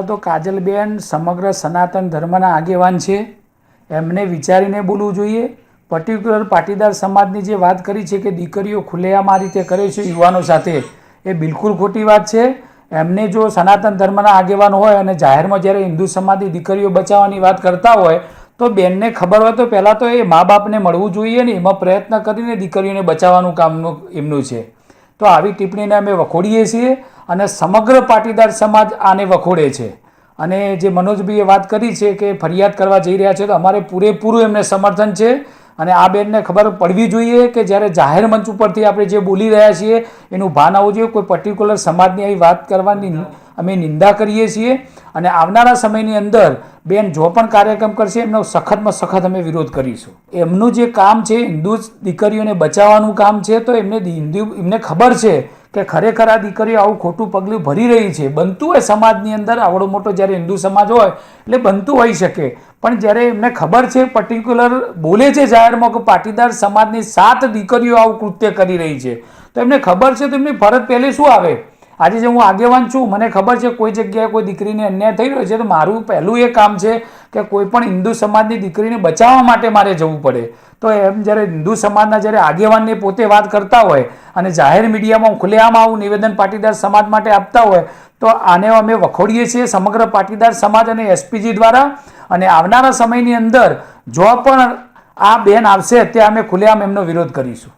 પહેલાં તો કાજલબેન સમગ્ર સનાતન ધર્મના આગેવાન છે, એમને વિચારીને બોલવું જોઈએ. પર્ટિક્યુલર પાટીદાર સમાજની જે વાત કરી છે કે દીકરીઓ ખુલ્લેઆમ આ રીતે કરે છે યુવાનો સાથે, એ બિલકુલ ખોટી વાત છે. એમને જો સનાતન ધર્મના આગેવાન હોય અને જાહેરમાં જ્યારે હિન્દુ સમાજની દીકરીઓ બચાવવાની વાત કરતા હોય તો બેનને ખબર હોય તો પહેલાં તો એ મા બાપને મળવું જોઈએ ને એમાં પ્રયત્ન કરીને દીકરીઓને બચાવવાનું કામનું એમનું છે. તો આવી ટિપ્પણીને અમે વખોડીએ છીએ અને સમગ્ર પાટીદાર સમાજ આને વખોડે છે. અને જે મનોજભાઈએ વાત કરી છે કે ફરિયાદ કરવા જઈ રહ્યા છે, તો અમારે પૂરેપૂરું એમને સમર્થન છે. અને આ બેનને ખબર પડવી જોઈએ કે જ્યારે જાહેર મંચ ઉપરથી આપણે જે બોલી રહ્યા છીએ એનું ભાન આવવું જોઈએ. કોઈ પર્ટિક્યુલર સમાજની આવી વાત કરવાની અમે નિંદા કરીએ છીએ અને આવનારા સમયની અંદર બેન જો પણ કાર્યક્રમ કરશે એમનો સખતમાં સખત અમે વિરોધ કરીશું. એમનું જે કામ છે હિન્દુ દીકરીઓને બચાવવાનું કામ છે, તો એમને ખબર છે કે ખરેખર આ દીકરીઓ આવું ખોટું પગલું ભરી રહી છે. બનતું હોય સમાજની અંદર આવડો મોટો જ્યારે હિન્દુ સમાજ હોય એટલે બનતું હોઈ શકે, પણ જ્યારે એમને ખબર છે પર્ટિક્યુલર બોલે છે જાહેરમાં કે પાટીદાર સમાજની 7 દીકરીઓ આવું કૃત્ય કરી રહી છે, તો એમને ખબર છે તો એમની ફરજ પહેલે શું આવે. આજે જે હું આગેવાન છું, મને ખબર છે કોઈ જગ્યાએ કોઈ દીકરીને અન્યાય થઈ રહ્યો છે, તો મારું પહેલું એ કામ છે કે કોઈ પણ હિન્દુ સમાજની દીકરીને બચાવવા માટે મારે જવું પડે. તો એમ જ્યારે હિન્દુ સમાજના જ્યારે આગેવાનને પોતે વાત કરતા હોય અને જાહેર મીડિયામાં ખુલ્લેઆમ આવું નિવેદન પાટીદાર સમાજ માટે આપતા હોય તો આને અમે વખોડીએ છીએ સમગ્ર પાટીદાર સમાજ અને એસપીજી દ્વારા. અને આવનારા સમયની અંદર જો પણ આ બેન આવશે ત્યાં અમે ખુલ્લેઆમ એમનો વિરોધ કરીશું.